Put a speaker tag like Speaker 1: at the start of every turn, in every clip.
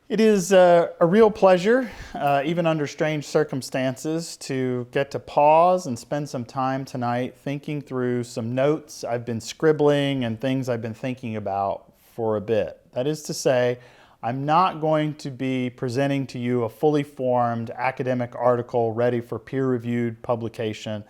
Speaker 1: It is a real pleasure, even under strange circumstances, to get to pause and spend some time tonight thinking through some notes I've been scribbling and things I've been thinking about for a bit. That is to say, I'm not going to be presenting to you a fully formed academic article ready for peer-reviewed publication,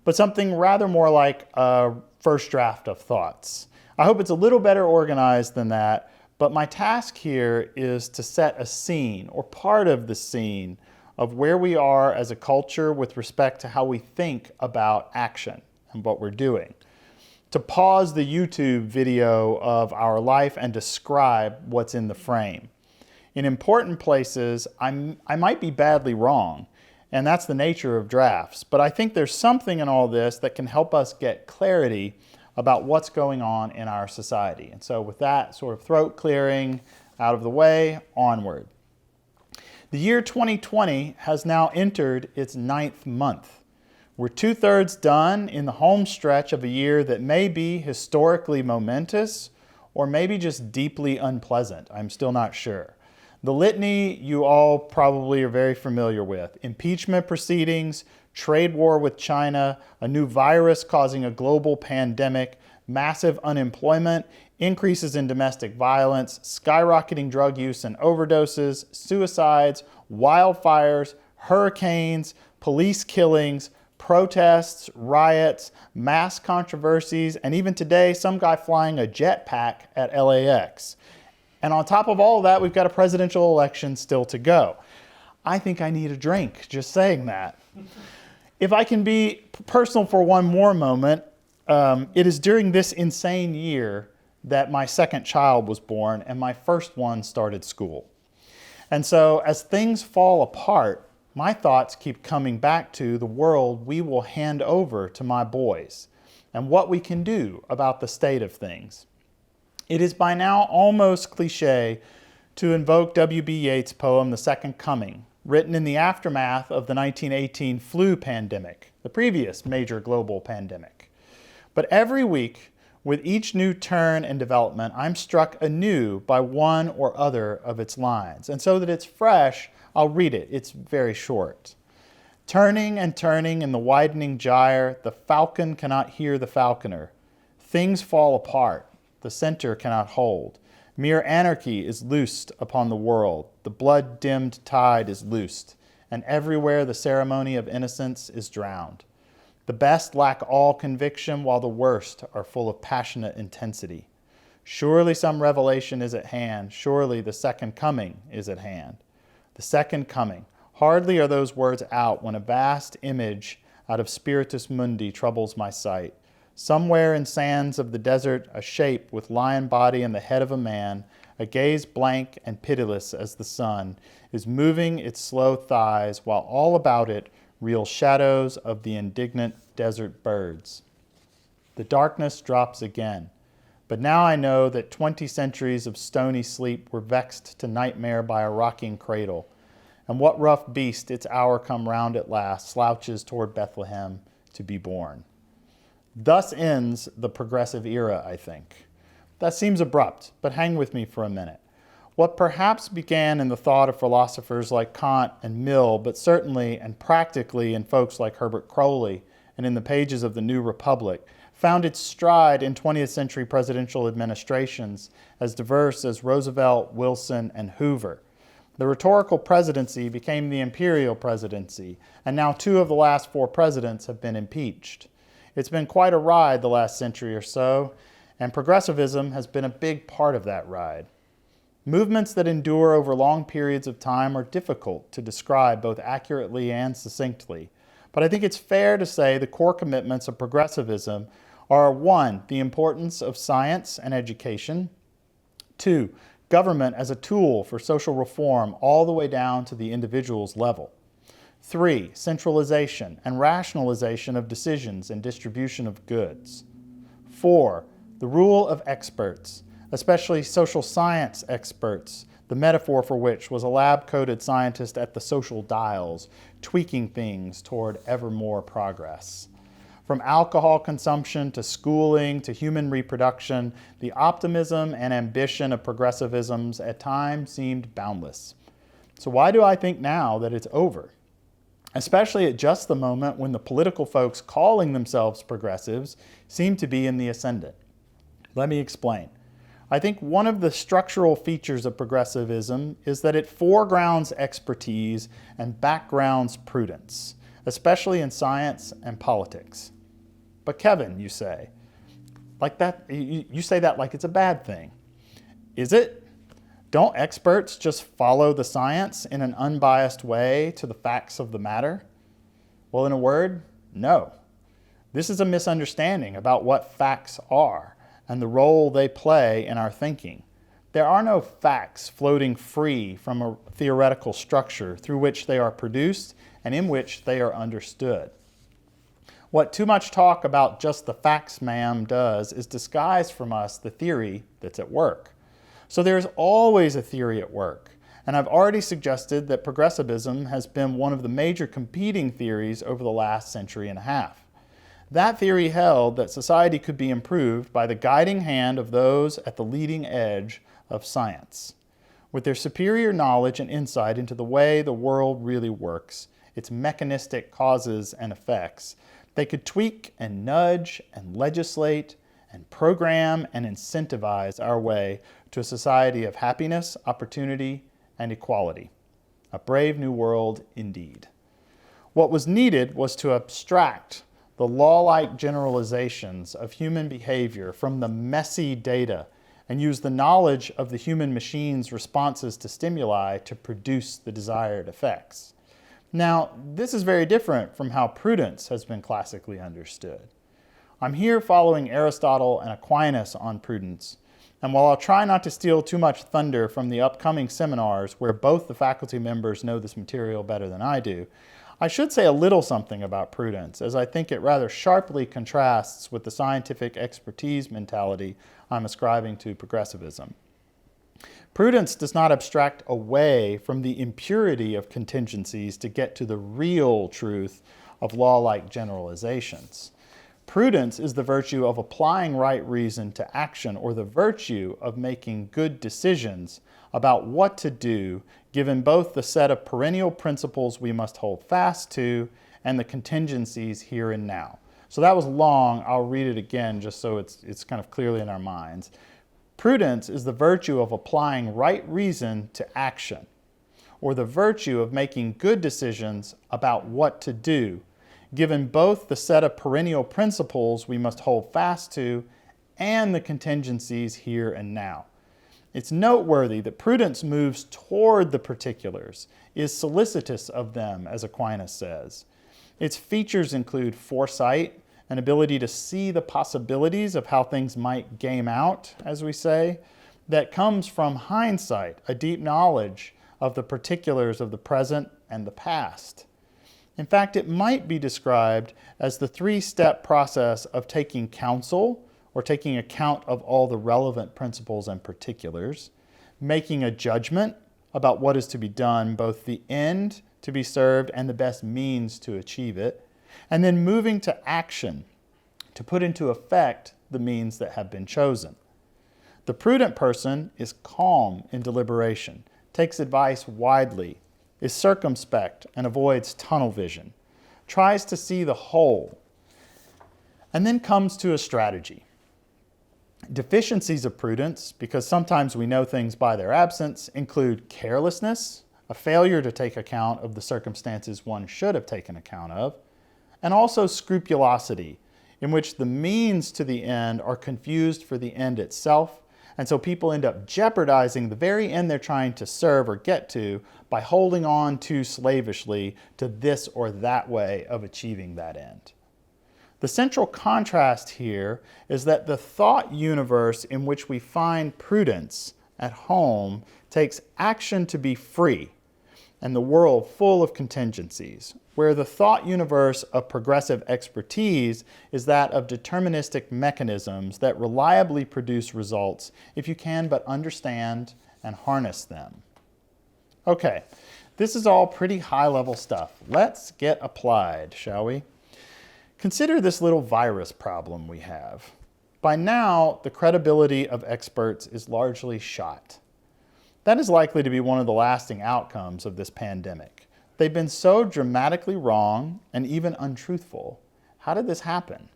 Speaker 1: but something rather more like a first draft of thoughts. I hope it's a little better organized than that. But my task here is to set a scene, or part of the scene, of where we are as a culture with respect to how we think about action and what we're doing. To pause the YouTube video of our life and describe what's in the frame. In important places, I might be badly wrong, and that's the nature of drafts. But I think there's something in all this that can help us get clarity about what's going on in our society. And so with that sort of throat clearing out of the way, onward. The year 2020 has now entered its 9th month. We're 2/3 done in the home stretch of a year that may be historically momentous or maybe just deeply unpleasant. I'm still not sure. The litany you all probably are very familiar with. Impeachment proceedings, trade war with China, a new virus causing a global pandemic, massive unemployment, increases in domestic violence, skyrocketing drug use and overdoses, suicides, wildfires, hurricanes, police killings, protests, riots, mass controversies, and even today, some guy flying a jetpack at LAX. And on top of all of that, we've got a presidential election still to go. I think I need a drink just saying that. If I can be personal for one more moment, it is during this insane year that my second child was born and my first one started school. And so as things fall apart, my thoughts keep coming back to the world we will hand over to my boys and what we can do about the state of things. It is by now almost cliche to invoke W.B. Yeats' poem, The Second Coming, written in the aftermath of the 1918 flu pandemic, the previous major global pandemic. But every week, with each new turn and development, I'm struck anew by one or other of its lines. And so that it's fresh, I'll read it. It's very short. Turning and turning in the widening gyre, the falcon cannot hear the falconer. Things fall apart. The center cannot hold. Mere anarchy is loosed upon the world. The blood-dimmed tide is loosed, and everywhere the ceremony of innocence is drowned. The best lack all conviction, while the worst are full of passionate intensity. Surely some revelation is at hand. Surely the second coming is at hand. The second coming. Hardly are those words out when a vast image out of Spiritus Mundi troubles my sight. Somewhere in sands of the desert, a shape with lion body and the head of a man, a gaze blank and pitiless as the sun, is moving its slow thighs, while all about it reel shadows of the indignant desert birds. The darkness drops again, but now I know that 20 centuries of stony sleep were vexed to nightmare by a rocking cradle, and what rough beast, its hour come round at last, slouches toward Bethlehem to be born. Thus ends the progressive era, I think. That seems abrupt, but hang with me for a minute. What perhaps began in the thought of philosophers like Kant and Mill, but certainly and practically in folks like Herbert Crowley and in the pages of the New Republic, found its stride in 20th century presidential administrations as diverse as Roosevelt, Wilson, and Hoover. The rhetorical presidency became the imperial presidency, and now 2 of the last 4 presidents have been impeached. It's been quite a ride the last century or so, and progressivism has been a big part of that ride. Movements that endure over long periods of time are difficult to describe both accurately and succinctly, but I think it's fair to say the core commitments of progressivism are 1, the importance of science and education, 2, government as a tool for social reform all the way down to the individual's level, 3, centralization and rationalization of decisions and distribution of goods. 4, the rule of experts, especially social science experts, the metaphor for which was a lab-coated scientist at the social dials, tweaking things toward ever more progress. From alcohol consumption to schooling to human reproduction, the optimism and ambition of progressivisms at times seemed boundless. So why do I think now that it's over? Especially at just the moment when the political folks calling themselves progressives seem to be in the ascendant. Let me explain. I think one of the structural features of progressivism is that it foregrounds expertise and backgrounds prudence, especially in science and politics. But Kevin, you say, like that, you say that like it's a bad thing. Is it? Don't experts just follow the science in an unbiased way to the facts of the matter? Well, in a word, no. This is a misunderstanding about what facts are and the role they play in our thinking. There are no facts floating free from a theoretical structure through which they are produced and in which they are understood. What too much talk about just the facts, ma'am, does is disguise from us the theory that's at work. So there's always a theory at work, and I've already suggested that progressivism has been one of the major competing theories over the last century and a half. That theory held that society could be improved by the guiding hand of those at the leading edge of science. With their superior knowledge and insight into the way the world really works, its mechanistic causes and effects, they could tweak and nudge and legislate and program and incentivize our way to a society of happiness, opportunity, and equality. A brave new world indeed. What was needed was to abstract the law-like generalizations of human behavior from the messy data and use the knowledge of the human machine's responses to stimuli to produce the desired effects. Now, this is very different from how prudence has been classically understood. I'm here following Aristotle and Aquinas on prudence, and while I'll try not to steal too much thunder from the upcoming seminars where both the faculty members know this material better than I do, I should say a little something about prudence, as I think it rather sharply contrasts with the scientific expertise mentality I'm ascribing to progressivism. Prudence does not abstract away from the impurity of contingencies to get to the real truth of law-like generalizations. Prudence is the virtue of applying right reason to action, or the virtue of making good decisions about what to do given both the set of perennial principles we must hold fast to and the contingencies here and now. So that was long. I'll read it again just so it's kind of clearly in our minds. Prudence is the virtue of applying right reason to action, or the virtue of making good decisions about what to do, given both the set of perennial principles we must hold fast to and the contingencies here and now. It's noteworthy that prudence moves toward the particulars, is solicitous of them, as Aquinas says. Its features include foresight, an ability to see the possibilities of how things might game out, as we say, that comes from hindsight, a deep knowledge of the particulars of the present and the past. In fact, it might be described as the three-step process of taking counsel, or taking account of all the relevant principles and particulars, making a judgment about what is to be done, both the end to be served and the best means to achieve it, and then moving to action to put into effect the means that have been chosen. The prudent person is calm in deliberation, takes advice widely, is circumspect and avoids tunnel vision, tries to see the whole, and then comes to a strategy. Deficiencies of prudence, because sometimes we know things by their absence, include carelessness, a failure to take account of the circumstances one should have taken account of, and also scrupulosity, in which the means to the end are confused for the end itself, and so people end up jeopardizing the very end they're trying to serve or get to by holding on too slavishly to this or that way of achieving that end. The central contrast here is that the thought universe in which we find prudence at home takes action to be free, and the world full of contingencies, where the thought universe of progressive expertise is that of deterministic mechanisms that reliably produce results if you can but understand and harness them. Okay, this is all pretty high-level stuff. Let's get applied, shall we? Consider this little virus problem we have. By now, the credibility of experts is largely shot. That is likely to be one of the lasting outcomes of this pandemic. They've been so dramatically wrong and even untruthful. How did this happen?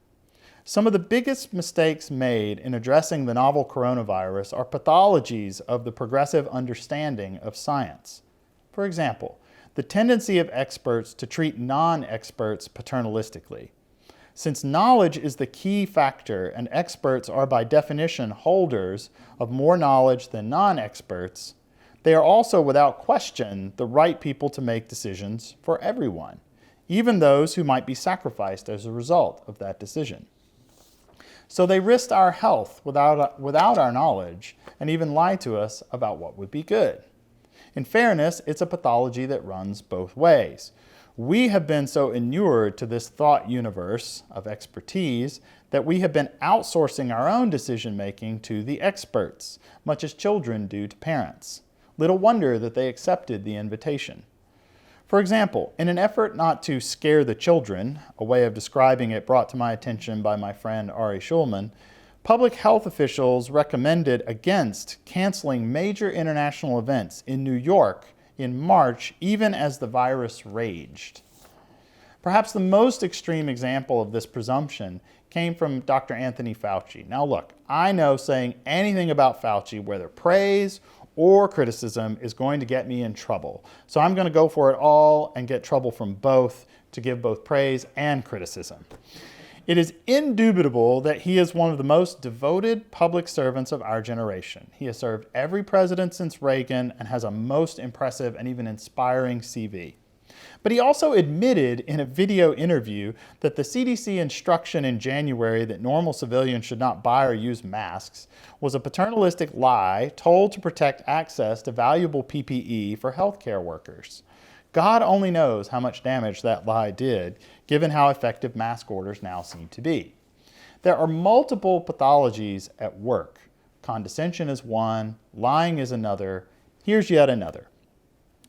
Speaker 1: Some of the biggest mistakes made in addressing the novel coronavirus are pathologies of the progressive understanding of science. For example, the tendency of experts to treat non-experts paternalistically. Since knowledge is the key factor and experts are by definition holders of more knowledge than non-experts, they are also without question the right people to make decisions for everyone, even those who might be sacrificed as a result of that decision. So they risked our health without our knowledge and even lied to us about what would be good. In fairness, it's a pathology that runs both ways. We have been so inured to this thought universe of expertise that we have been outsourcing our own decision-making to the experts, much as children do to parents. Little wonder that they accepted the invitation. For example, in an effort not to scare the children, a way of describing it brought to my attention by my friend Ari Schulman, public health officials recommended against canceling major international events in New York in March, even as the virus raged. Perhaps the most extreme example of this presumption came from Dr. Anthony Fauci. Now look, I know saying anything about Fauci, whether praise or criticism, is going to get me in trouble. So I'm going to go for it all and get trouble from both to give both praise and criticism. It is indubitable that he is one of the most devoted public servants of our generation. He has served every president since Reagan and has a most impressive and even inspiring CV. But he also admitted in a video interview that the CDC instruction in January that normal civilians should not buy or use masks was a paternalistic lie told to protect access to valuable PPE for healthcare workers. God only knows how much damage that lie did, given how effective mask orders now seem to be. There are multiple pathologies at work. Condescension is one, lying is another. Here's yet another.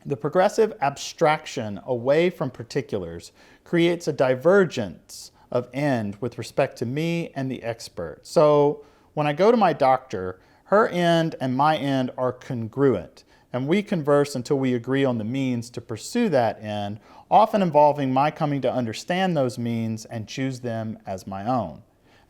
Speaker 1: The progressive abstraction away from particulars creates a divergence of end with respect to me and the expert. So when I go to my doctor, her end and my end are congruent, and we converse until we agree on the means to pursue that end, often involving my coming to understand those means and choose them as my own.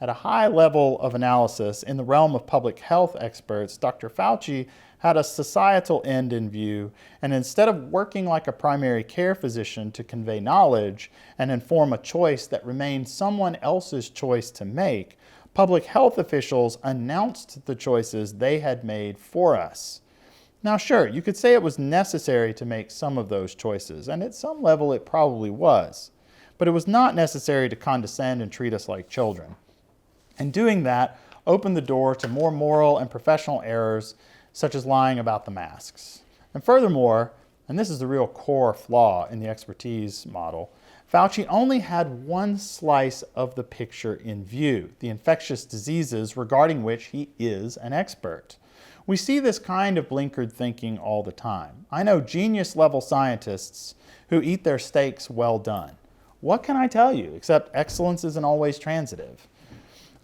Speaker 1: At a high level of analysis in the realm of public health experts, Dr. Fauci had a societal end in view, and instead of working like a primary care physician to convey knowledge and inform a choice that remained someone else's choice to make, public health officials announced the choices they had made for us. Now sure, you could say it was necessary to make some of those choices, and at some level it probably was, but it was not necessary to condescend and treat us like children. And doing that opened the door to more moral and professional errors, such as lying about the masks. And furthermore, and this is the real core flaw in the expertise model, Fauci only had one slice of the picture in view, the infectious diseases regarding which he is an expert. We see this kind of blinkered thinking all the time. I know genius-level scientists who eat their steaks well done. What can I tell you, except excellence isn't always transitive?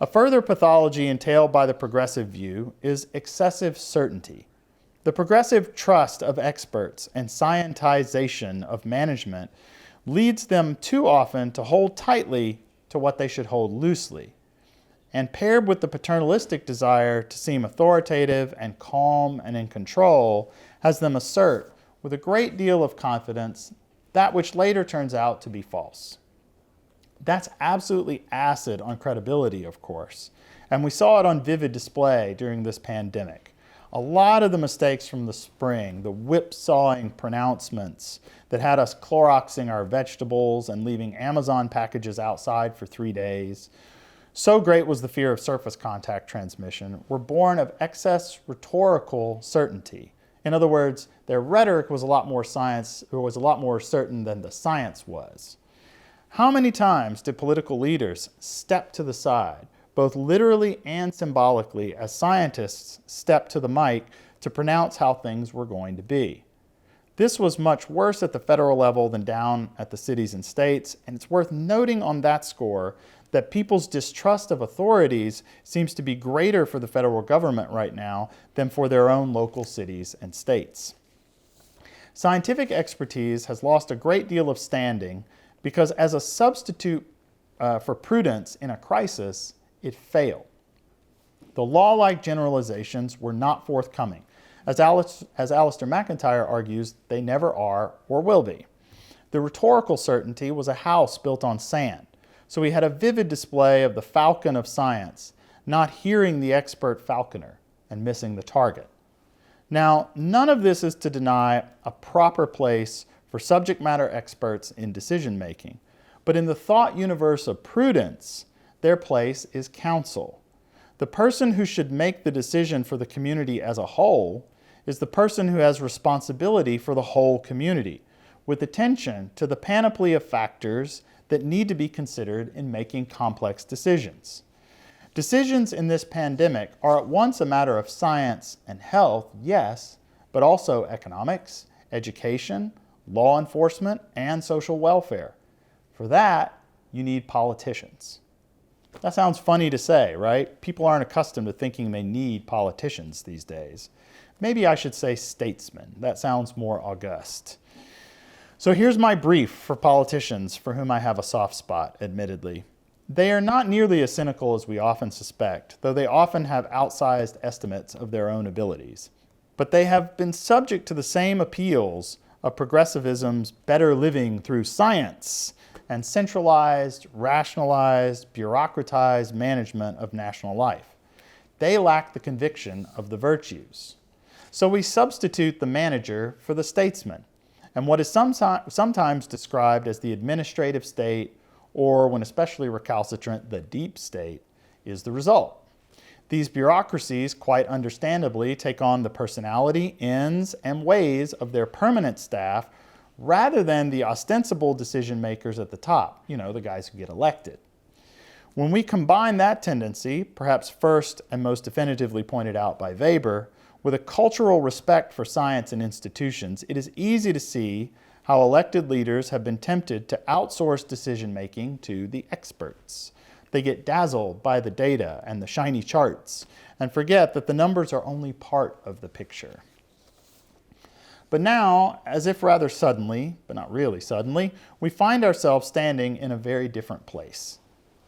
Speaker 1: A further pathology entailed by the progressive view is excessive certainty. The progressive trust of experts and scientization of management leads them too often to hold tightly to what they should hold loosely. And paired with the paternalistic desire to seem authoritative and calm and in control, has them assert with a great deal of confidence that which later turns out to be false. That's absolutely acid on credibility, of course, and we saw it on vivid display during this pandemic. A lot of the mistakes from the spring, the whipsawing pronouncements that had us Cloroxing our vegetables and leaving Amazon packages outside for 3 days, so great was the fear of surface contact transmission, were born of excess rhetorical certainty. In other words, their rhetoric was a lot more certain than the science was. How many times did political leaders step to the side, both literally and symbolically, as scientists stepped to the mic to pronounce how things were going to be? This was much worse at the federal level than down at the cities and states, and it's worth noting on that score that people's distrust of authorities seems to be greater for the federal government right now than for their own local cities and states. Scientific expertise has lost a great deal of standing because as a substitute for prudence in a crisis, it failed. The law-like generalizations were not forthcoming. As Alistair McIntyre argues, they never are or will be. The rhetorical certainty was a house built on sand, so we had a vivid display of the falcon of science, not hearing the expert falconer and missing the target. Now, none of this is to deny a proper place for subject matter experts in decision-making, but in the thought universe of prudence, their place is counsel. The person who should make the decision for the community as a whole is the person who has responsibility for the whole community, with attention to the panoply of factors that need to be considered in making complex decisions. Decisions in this pandemic are at once a matter of science and health, yes, but also economics, education, law enforcement, and social welfare. For that, you need politicians. That sounds funny to say, right? People aren't accustomed to thinking they need politicians these days. Maybe I should say statesmen. That sounds more august. So here's my brief for politicians for whom I have a soft spot, admittedly. They are not nearly as cynical as we often suspect, though they often have outsized estimates of their own abilities. But they have been subject to the same appeals of progressivism's better living through science and centralized, rationalized, bureaucratized management of national life. They lack the conviction of the virtues. So we substitute the manager for the statesman, and what is sometimes described as the administrative state, or when especially recalcitrant, the deep state, is the result. These bureaucracies, quite understandably, take on the personality, ends, and ways of their permanent staff rather than the ostensible decision makers at the top, the guys who get elected. When we combine that tendency, perhaps first and most definitively pointed out by Weber, with a cultural respect for science and institutions, it is easy to see how elected leaders have been tempted to outsource decision-making to the experts. They get dazzled by the data and the shiny charts and forget that the numbers are only part of the picture. But now, as if rather suddenly, but not really suddenly, we find ourselves standing in a very different place.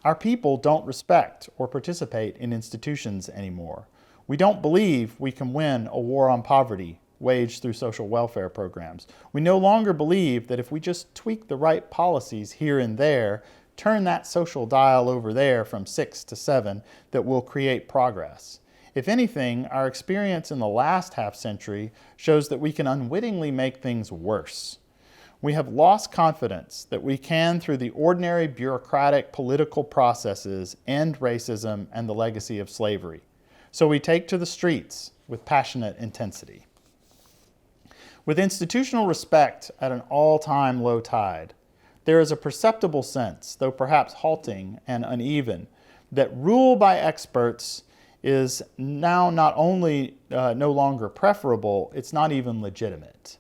Speaker 1: Our people don't respect or participate in institutions anymore. We don't believe we can win a war on poverty waged through social welfare programs. We no longer believe that if we just tweak the right policies here and there, turn that social dial over there from 6 to 7, that will create progress. If anything, our experience in the last half century shows that we can unwittingly make things worse. We have lost confidence that we can, through the ordinary bureaucratic political processes, end racism and the legacy of slavery. So we take to the streets with passionate intensity. With institutional respect at an all-time low tide, there is a perceptible sense, though perhaps halting and uneven, that rule by experts is now not only no longer preferable, it's not even legitimate.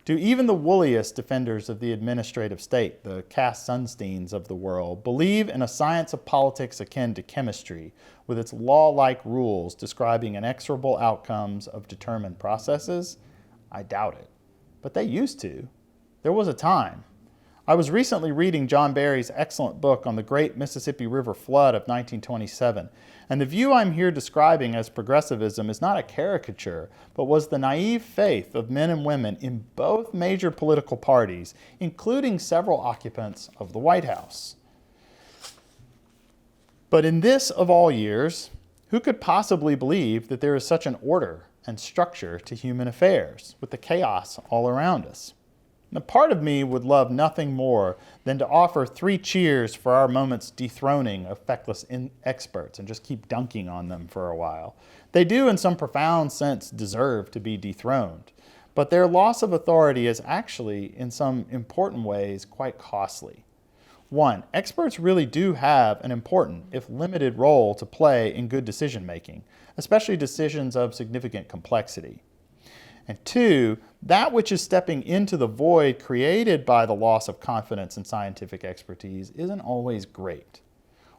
Speaker 1: Do even the woolliest defenders of the administrative state, the Cass Sunsteins of the world, believe in a science of politics akin to chemistry, with its law-like rules describing inexorable outcomes of determined processes? I doubt it. But they used to. There was a time. I was recently reading John Barry's excellent book on the Great Mississippi River Flood of 1927, and the view I'm here describing as progressivism is not a caricature, but was the naive faith of men and women in both major political parties, including several occupants of the White House. But in this of all years, who could possibly believe that there is such an order and structure to human affairs, with the chaos all around us? Now, part of me would love nothing more than to offer 3 cheers for our moment's dethroning of feckless experts and just keep dunking on them for a while. They do, in some profound sense, deserve to be dethroned, but their loss of authority is actually, in some important ways, quite costly. 1, experts really do have an important, if limited, role to play in good decision-making, especially decisions of significant complexity. And two, that which is stepping into the void created by the loss of confidence in scientific expertise isn't always great.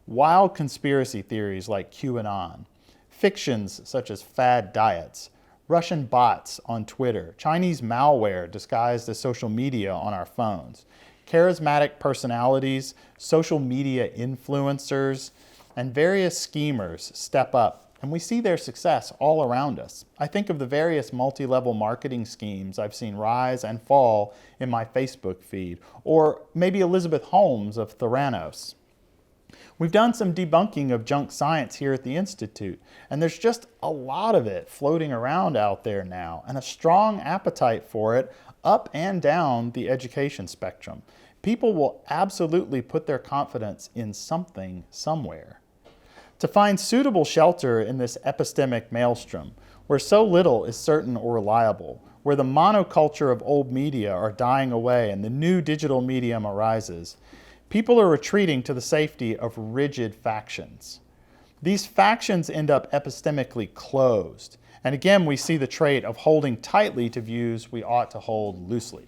Speaker 1: Wild conspiracy theories like QAnon, fictions such as fad diets, Russian bots on Twitter, Chinese malware disguised as social media on our phones, charismatic personalities, social media influencers, and various schemers step up, and we see their success all around us. I think of the various multi-level marketing schemes I've seen rise and fall in my Facebook feed, or maybe Elizabeth Holmes of Theranos. We've done some debunking of junk science here at the Institute, and there's just a lot of it floating around out there now, and a strong appetite for it up and down the education spectrum. People will absolutely put their confidence in something somewhere. To find suitable shelter in this epistemic maelstrom, where so little is certain or reliable, where the monoculture of old media are dying away and the new digital medium arises, people are retreating to the safety of rigid factions. These factions end up epistemically closed, and again we see the trait of holding tightly to views we ought to hold loosely.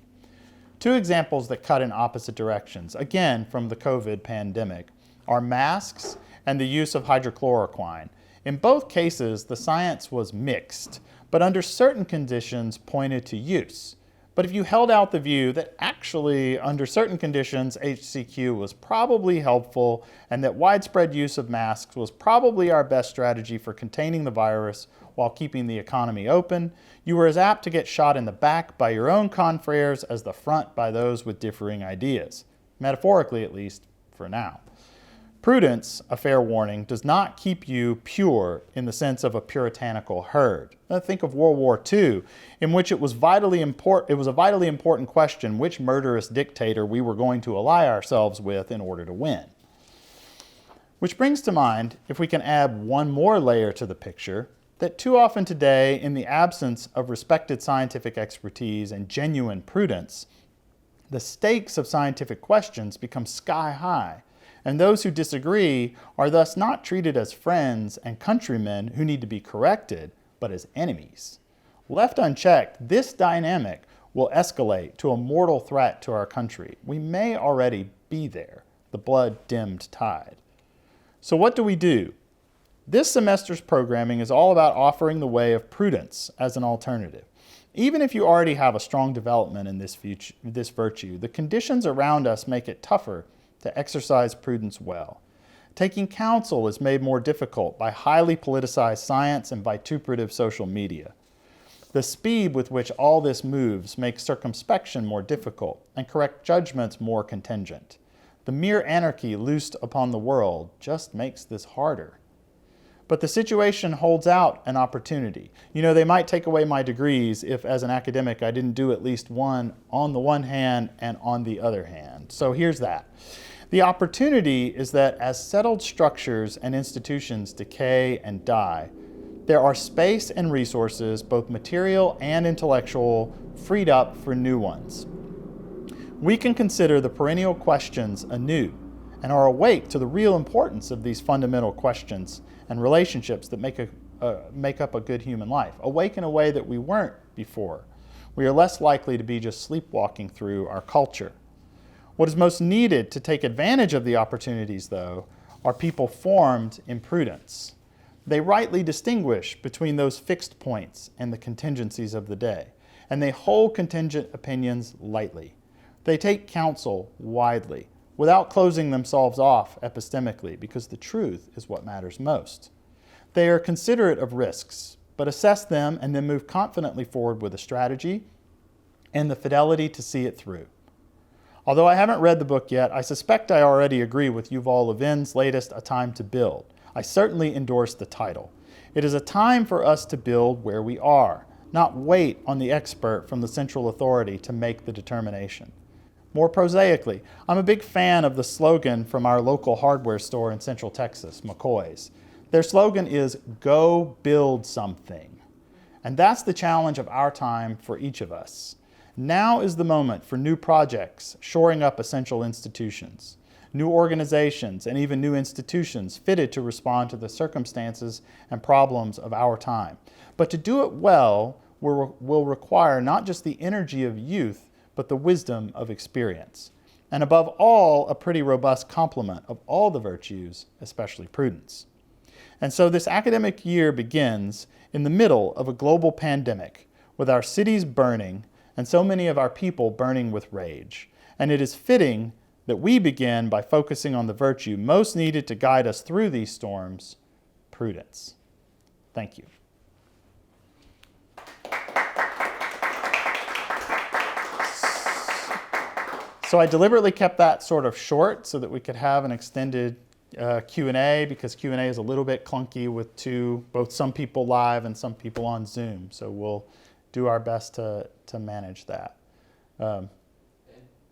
Speaker 1: Two examples that cut in opposite directions, again from the COVID pandemic, are masks and the use of hydrochloroquine. In both cases, the science was mixed, but under certain conditions pointed to use. But if you held out the view that actually, under certain conditions, HCQ was probably helpful and that widespread use of masks was probably our best strategy for containing the virus while keeping the economy open, you were as apt to get shot in the back by your own confreres as the front by those with differing ideas. Metaphorically, at least, for now. Prudence, a fair warning, does not keep you pure in the sense of a puritanical herd. Now think of World War II, in which it was a vitally important question which murderous dictator we were going to ally ourselves with in order to win. Which brings to mind, if we can add one more layer to the picture, that too often today, in the absence of respected scientific expertise and genuine prudence, the stakes of scientific questions become sky high. And those who disagree are thus not treated as friends and countrymen who need to be corrected, but as enemies. Left unchecked, this dynamic will escalate to a mortal threat to our country. We may already be there, the blood-dimmed tide. So what do we do? This semester's programming is all about offering the way of prudence as an alternative. Even if you already have a strong development in this virtue, the conditions around us make it tougher to exercise prudence well. Taking counsel is made more difficult by highly politicized science and vituperative social media. The speed with which all this moves makes circumspection more difficult and correct judgments more contingent. The mere anarchy loosed upon the world just makes this harder. But the situation holds out an opportunity. You know, they might take away my degrees if, as an academic, I didn't do at least one on the one hand and on the other hand. So here's that. The opportunity is that as settled structures and institutions decay and die, there are space and resources, both material and intellectual, freed up for new ones. We can consider the perennial questions anew and are awake to the real importance of these fundamental questions and relationships that make up a good human life, awake in a way that we weren't before. We are less likely to be just sleepwalking through our culture. What is most needed to take advantage of the opportunities, though, are people formed in prudence. They rightly distinguish between those fixed points and the contingencies of the day, and they hold contingent opinions lightly. They take counsel widely, without closing themselves off epistemically, because the truth is what matters most. They are considerate of risks, but assess them and then move confidently forward with a strategy and the fidelity to see it through. Although I haven't read the book yet, I suspect I already agree with Yuval Levin's latest A Time to Build. I certainly endorse the title. It is a time for us to build where we are, not wait on the expert from the central authority to make the determination. More prosaically, I'm a big fan of the slogan from our local hardware store in Central Texas, McCoy's. Their slogan is, "Go build something." And that's the challenge of our time for each of us. Now is the moment for new projects, shoring up essential institutions, new organizations, and even new institutions fitted to respond to the circumstances and problems of our time. But to do it well, will require not just the energy of youth, but the wisdom of experience. And above all, a pretty robust complement of all the virtues, especially prudence. And so this academic year begins in the middle of a global pandemic, with our cities burning and so many of our people burning with rage. And it is fitting that we begin by focusing on the virtue most needed to guide us through these storms, prudence. Thank you. So I deliberately kept that sort of short so that we could have an extended Q&A, because Q&A is a little bit clunky with both some people live and some people on Zoom. So we'll do our best to manage that.
Speaker 2: And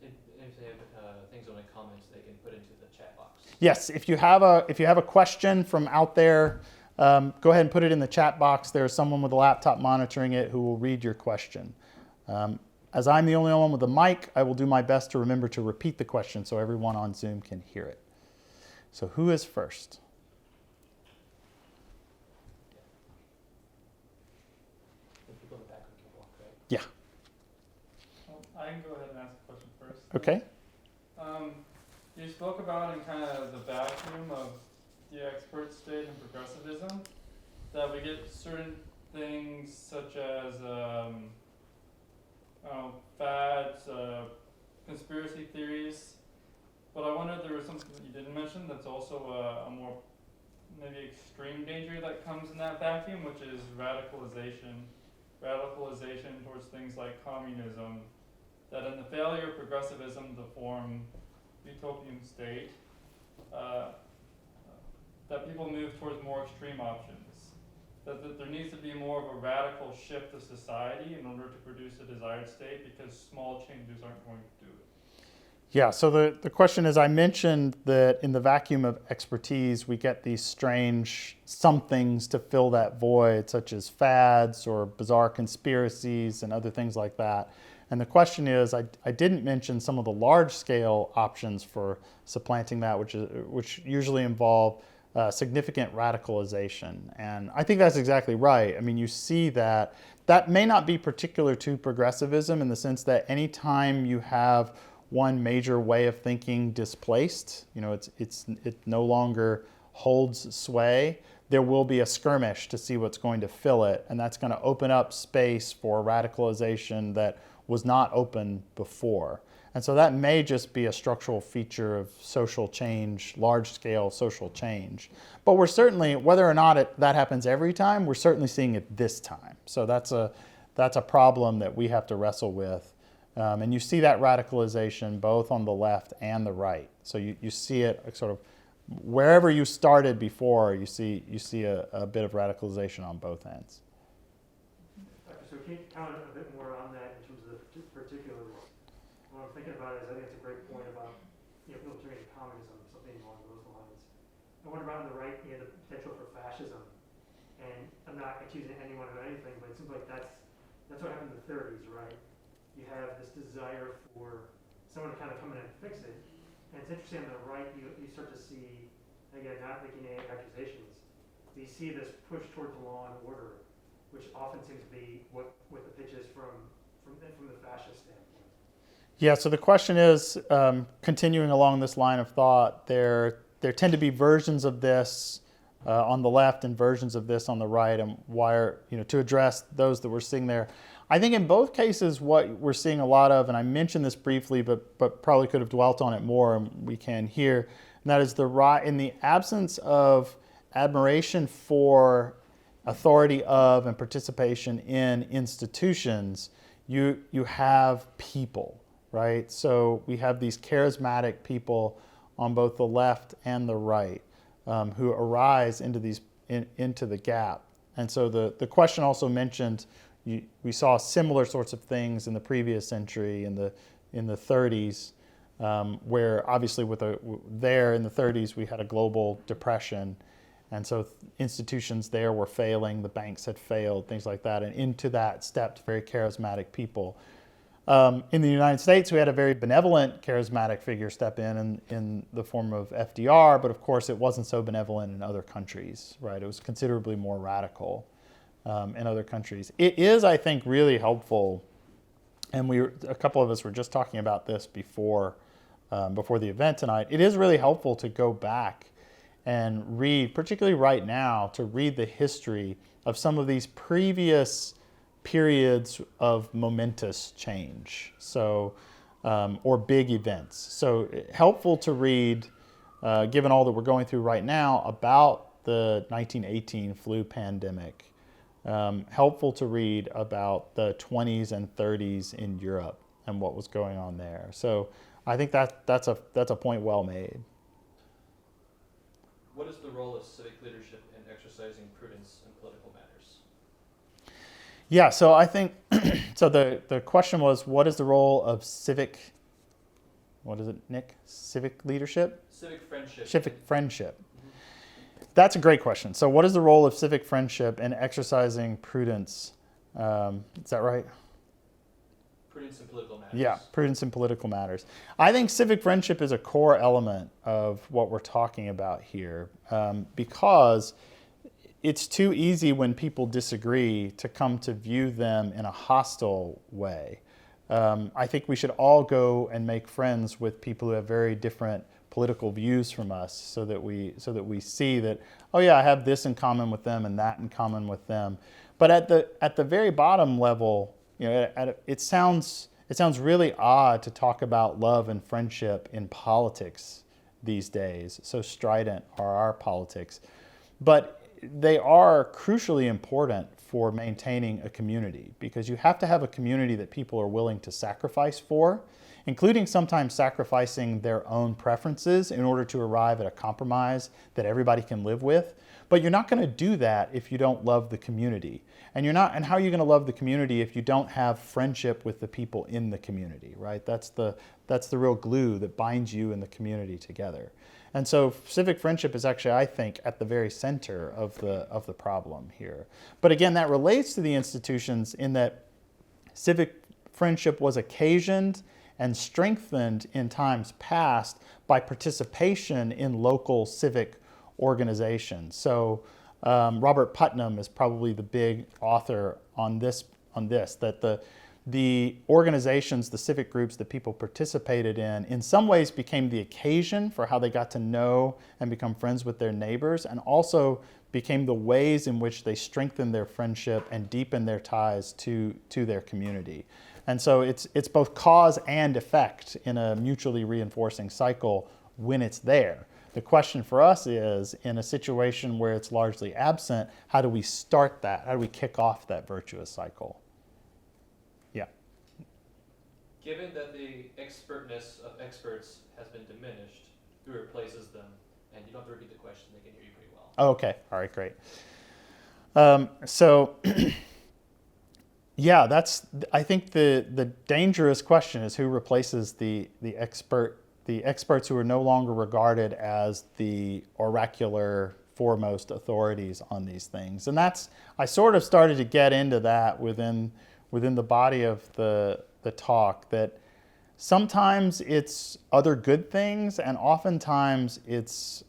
Speaker 2: if they have things on the comments, they can put into the chat box.
Speaker 1: Yes, if you have a question from out there, go ahead and put it in the chat box. There's someone with a laptop monitoring it who will read your question. As I'm the only one with a mic, I will do my best to remember to repeat the question so everyone on Zoom can hear it. So who is first?
Speaker 2: The people in the back can walk, right?
Speaker 1: Yeah.
Speaker 3: I can go ahead and ask a question first.
Speaker 1: Okay.
Speaker 3: You spoke about in kind of the vacuum of the expert state and progressivism that we get certain things such as fads, conspiracy theories, but I wondered if there was something that you didn't mention that's also a more maybe extreme danger that comes in that vacuum, which is radicalization. Radicalization towards things like communism, that in the failure of progressivism to form utopian state, that people move towards more extreme options. That there needs to be more of a radical shift of society in order to produce a desired state, because small changes aren't going to do it.
Speaker 1: Yeah, so the question is, I mentioned that in the vacuum of expertise, we get these strange somethings to fill that void, such as fads or bizarre conspiracies and other things like that. And the question is, I didn't mention some of the large-scale options for supplanting that, which usually involve significant radicalization. And I think that's exactly right. I mean, you see that may not be particular to progressivism, in the sense that anytime you have one major way of thinking displaced, it no longer holds sway, there will be a skirmish to see what's going to fill it, and that's going to open up space for radicalization that was not open before. And so that may just be a structural feature of social change, large-scale social change. But we're certainly, whether or not that happens every time, we're certainly seeing it this time. So that's a problem that we have to wrestle with. And you see that radicalization both on the left and the right. So you see it sort of wherever you started before, you see a bit of radicalization on both ends.
Speaker 4: So can you comment a bit more on that in terms of the particulars? What I'm thinking about is, I think it's a great point about people turning to communism, something along those lines. I wonder about on the right, the potential for fascism. And I'm not accusing anyone of anything, but it seems like that's what happened in the 30s, right? You have this desire for someone to kind of come in and fix it. And it's interesting on the right, you start to see, again, not making any accusations, you see this push towards law and order, which often seems to be what the pitch is from the fascist standpoint.
Speaker 1: Yeah, so the question is, continuing along this line of thought, there tend to be versions of this on the left and versions of this on the right, and to address those that we're seeing there. I think in both cases, what we're seeing a lot of, and I mentioned this briefly, but probably could have dwelt on it more, and we can here, and that is in the absence of admiration for authority of and participation in institutions, you have people, right? So we have these charismatic people on both the left and the right who arise into the gap. And so the question also mentioned, we saw similar sorts of things in the previous century, in the 30s, where obviously there in the 30s we had a global depression, and so institutions there were failing, the banks had failed, things like that, and into that stepped very charismatic people. In the United States, we had a very benevolent, charismatic figure step in the form of FDR, but of course it wasn't so benevolent in other countries, right? It was considerably more radical. in other countries. It is, I think, really helpful, and a couple of us were just talking about this before the event tonight. It is really helpful to go back and read, particularly right now, to read the history of some of these previous periods of momentous change, or big events. So helpful to read, given all that we're going through right now, about the 1918 flu pandemic. Helpful to read about the 20s and 30s in Europe and what was going on there. So I think that's a point well made.
Speaker 2: What is the role of civic leadership in exercising prudence in political matters?
Speaker 1: Yeah, so I think, so the question was, what is the role of civic, what is it, Nick? Civic leadership?
Speaker 2: Civic friendship.
Speaker 1: Civic friendship. That's a great question. So what is the role of civic friendship in exercising prudence? Is that right?
Speaker 2: Prudence in political matters.
Speaker 1: Yeah, prudence in political matters. I think civic friendship is a core element of what we're talking about here, because it's too easy when people disagree to come to view them in a hostile way. I think we should all go and make friends with people who have very different political views from us, so that we see that, oh yeah, I have this in common with them and that in common with them. But at the very bottom level, it sounds really odd to talk about love and friendship in politics these days. So strident are our politics, but they are crucially important for maintaining a community, because you have to have a community that people are willing to sacrifice for, including sometimes sacrificing their own preferences in order to arrive at a compromise that everybody can live with. But you're not going to do that if you don't love the community. And how are you going to love the community if you don't have friendship with the people in the community, right? That's the real glue that binds you and the community together. And so civic friendship is actually, I think, at the very center of the problem here. But again, that relates to the institutions in that civic friendship was occasioned and strengthened in times past by participation in local civic organizations. So Robert Putnam is probably the big author on this, that the organizations, the civic groups that people participated in some ways became the occasion for how they got to know and become friends with their neighbors, and also became the ways in which they strengthened their friendship and deepened their ties to their community. And so it's both cause and effect in a mutually reinforcing cycle when it's there. The question for us is, in a situation where it's largely absent, how do we start that? How do we kick off that virtuous cycle? Yeah.
Speaker 2: Given that the expertness of experts has been diminished, who replaces them? And you don't have to repeat the question, they can hear you pretty well.
Speaker 1: Oh, okay, all right, great. So, yeah, I think the dangerous question is who replaces the experts who are no longer regarded as the oracular foremost authorities on these things. And I sort of started to get into that within the body of the talk, that sometimes it's other good things, and oftentimes it's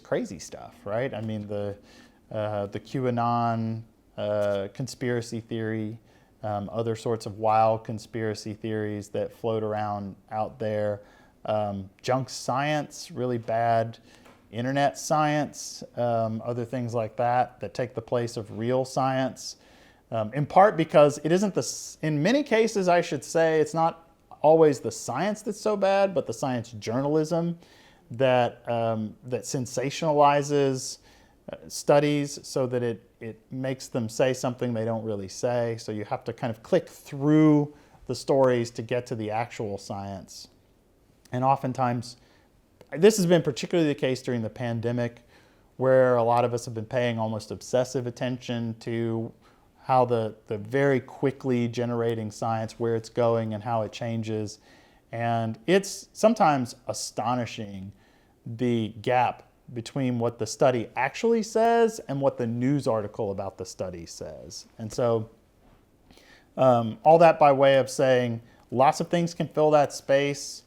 Speaker 1: crazy stuff, right? I mean, the QAnon conspiracy theory, other sorts of wild conspiracy theories that float around out there, junk science, really bad internet science, other things like that take the place of real science, in part because it isn't in many cases, I should say, it's not always the science that's so bad, but the science journalism that sensationalizes studies so that it makes them say something they don't really say. So you have to kind of click through the stories to get to the actual science. And oftentimes, this has been particularly the case during the pandemic, where a lot of us have been paying almost obsessive attention to how the very quickly generating science, where it's going and how it changes. And it's sometimes astonishing, the gap between what the study actually says and what the news article about the study says. And so all that by way of saying lots of things can fill that space.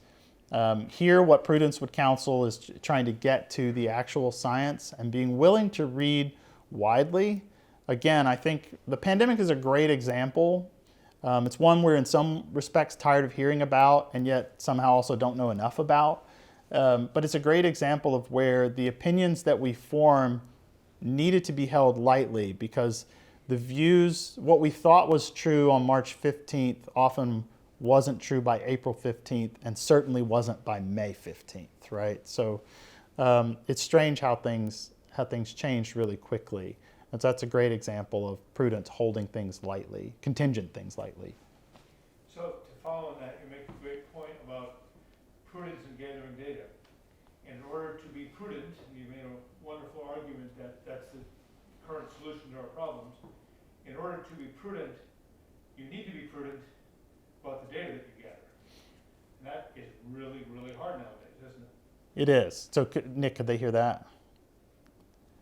Speaker 1: Here, what Prudence would counsel is trying to get to the actual science and being willing to read widely. again, I think the pandemic is a great example. It's one we're in some respects tired of hearing about and yet somehow also don't know enough about. But it's a great example of where the opinions that we form needed to be held lightly because the views, what we thought was true on March 15th often wasn't true by April 15th and certainly wasn't by May 15th, right? So it's strange how things changed really quickly. And so that's a great example of Prudence holding things lightly, contingent things lightly.
Speaker 5: So to follow on that, you make a great point about prudence in gathering data. In order to be prudent, and you made a wonderful argument that that's the current solution to our problems. In order to be prudent, you need to be prudent about the data that you gather. And that is really, really hard nowadays, isn't it?
Speaker 1: It is. So Nick, could they hear that?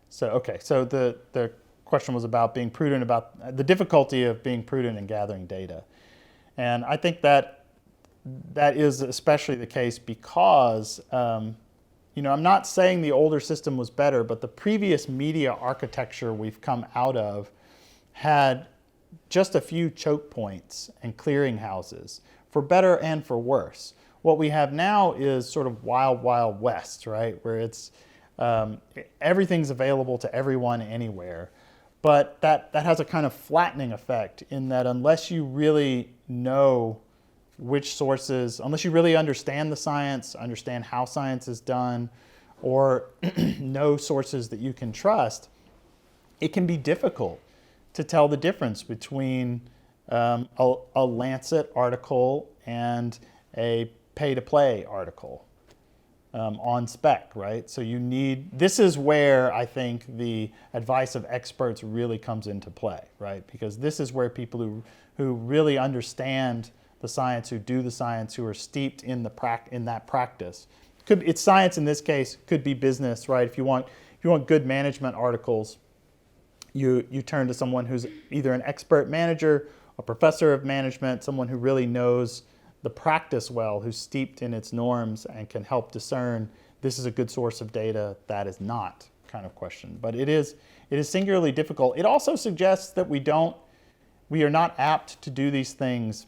Speaker 1: So, okay. So the question was about being prudent, about the difficulty of being prudent in gathering data. And I think that is especially the case because, I'm not saying the older system was better, but the previous media architecture we've come out of had just a few choke points and clearinghouses, for better and for worse. What we have now is sort of wild, wild west, right? Where it's everything's available to everyone anywhere. But that has a kind of flattening effect in that unless you really know which sources, unless you really understand the science, understand how science is done, or know sources that you can trust, it can be difficult to tell the difference between a Lancet article and a pay-to-play article on spec, right? So this is where I think the advice of experts really comes into play, right? Because this is where people who really understand the science, who do the science, who are steeped in that practice. It's science in this case, could be business, right? If you want good management articles, you turn to someone who's either an expert manager, a professor of management, someone who really knows the practice well, who's steeped in its norms and can help discern this is a good source of data, that is not, kind of question. But it is singularly difficult. It also suggests that we are not apt to do these things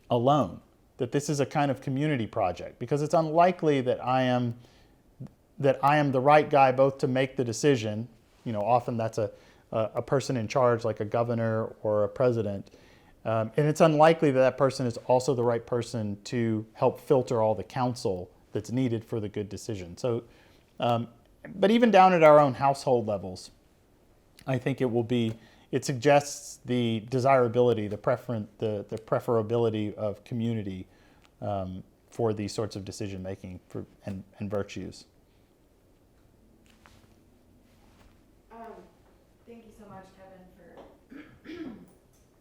Speaker 1: alone, that this is a kind of community project, because it's unlikely that I am the right guy both to make the decision. Often that's a person in charge, like a governor or a president. And it's unlikely that person is also the right person to help filter all the counsel that's needed for the good decision. So, but even down at our own household levels, I think it suggests the desirability, the preferability of community for these sorts of decision making and virtues.
Speaker 6: Thank you so much, Kevin,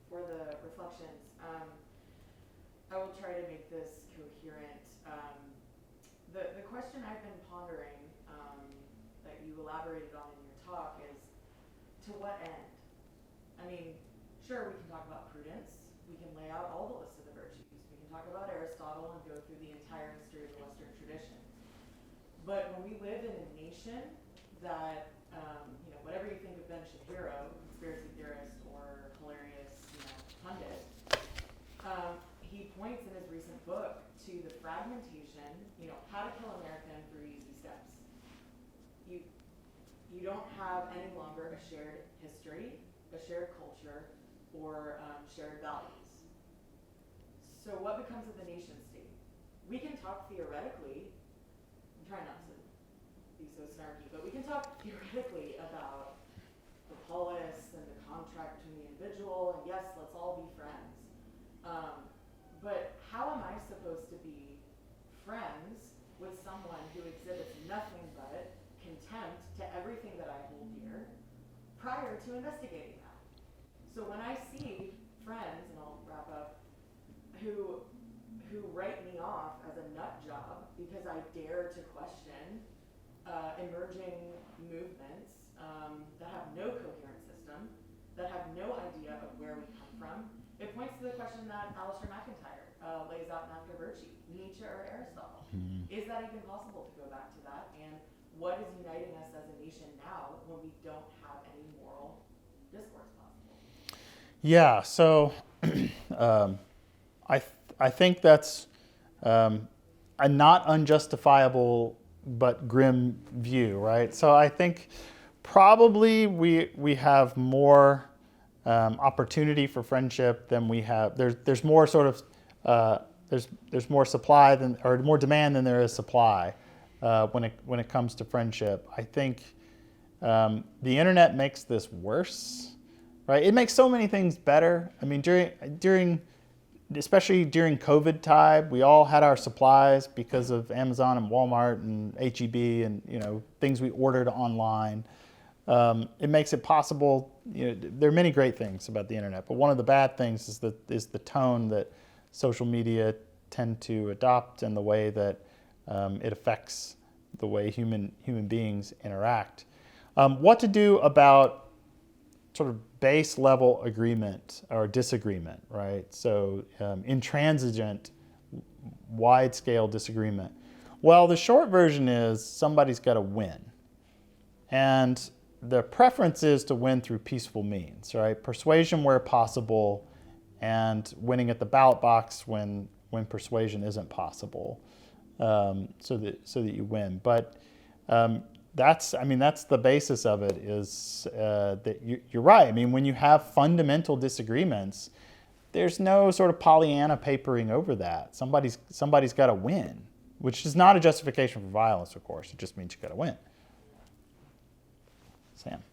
Speaker 6: for the reflections. I will try to make this coherent. The question I've been pondering that you elaborated on in your talk is, to what end? I mean, sure, we can talk about prudence. We can lay out all the lists of the virtues. We can talk about Aristotle and go through the entire history of the Western tradition. But when we live in a nation that, whatever you think of Ben Shapiro, conspiracy theorist or hilarious, pundit, he points in his recent book to the fragmentation, how to kill America in 3 easy steps. You don't have any longer a shared history, a shared culture, or shared values. So what becomes of the nation state? We can talk theoretically, I'm trying not to be so snarky, but we can talk theoretically about the polis and the contract between the individual, and yes, let's all be friends. But how am I supposed to be friends with someone who exhibits nothing but contempt to everything that I hold dear prior to investigating that? So when I see friends, and I'll wrap up, who write me off as a nut job because I dare to question emerging movements that have no coherent system, that have no idea of where we come from, it points to the question that Alistair McIntyre lays out in After Virtue, Nietzsche or Aristotle. Mm-hmm. Is that even possible to go back to that? And what is uniting us as a nation now when we don't have any moral discourse possible?
Speaker 1: Yeah, so I think that's a not unjustifiable but grim view, right? So I think probably we have more opportunity for friendship than we have. There's more sort of there's more supply than, or more demand than there is supply when it comes to friendship. I think the internet makes this worse, right? It makes so many things better. I mean, especially during COVID time, we all had our supplies because of Amazon and Walmart and HEB and things we ordered online. It makes it possible. There are many great things about the internet, but one of the bad things is the tone that social media tend to adopt and the way that it affects the way human beings interact. What to do about sort of base level agreement or disagreement, right? So intransigent, wide scale disagreement. Well, the short version is somebody's got to win. And the preference is to win through peaceful means, right? Persuasion where possible, and winning at the ballot box when persuasion isn't possible, so that you win. But that's the basis of it. Is that you're right. I mean, when you have fundamental disagreements, there's no sort of Pollyanna papering over that. Somebody's got to win, which is not a justification for violence, of course. It just means you got to win. Sam.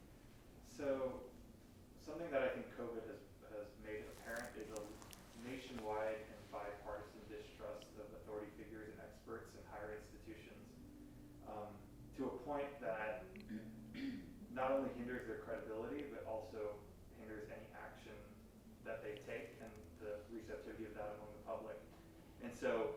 Speaker 7: So, something that I think COVID has made apparent is a nationwide and bipartisan distrust of authority figures and experts in higher institutions, to a point that not only hinders their credibility, but also hinders any action that they take and the receptivity of that among the public. And so,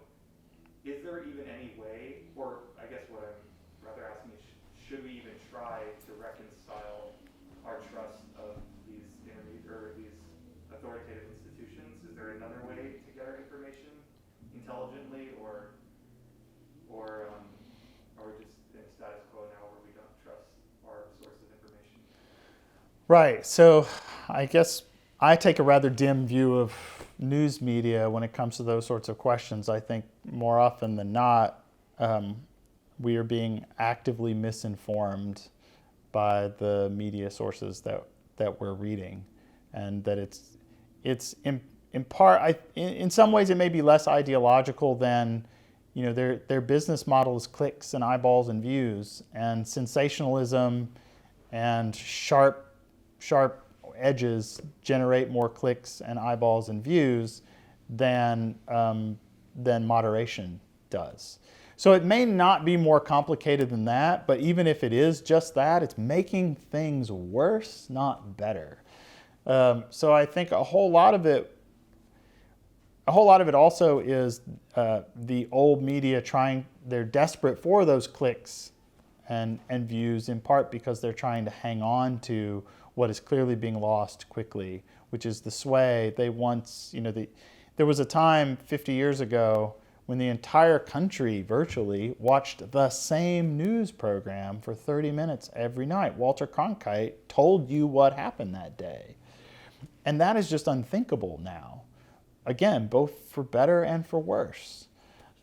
Speaker 7: is there even any way, or I guess what I'm rather asking is, should we even try to reconcile our trust of these these authoritative institutions? Is there another way to get our information intelligently, or are we just in status quo now where we don't trust our source of information?
Speaker 1: Right. So I guess I take a rather dim view of news media when it comes to those sorts of questions. I think more often than not, we are being actively misinformed by the media sources that we're reading, and that it's in part, in some ways it may be less ideological than, their business model is clicks and eyeballs and views, and sensationalism and sharp edges generate more clicks and eyeballs and views than moderation does. So it may not be more complicated than that, but even if it is just that, it's making things worse, not better. So I think a whole lot of it also is the old media they're desperate for those clicks and views, in part because they're trying to hang on to what is clearly being lost quickly, which is the sway. They once, there was a time 50 years ago when the entire country virtually watched the same news program for 30 minutes every night. Walter Cronkite told you what happened that day. And that is just unthinkable now. Again, both for better and for worse.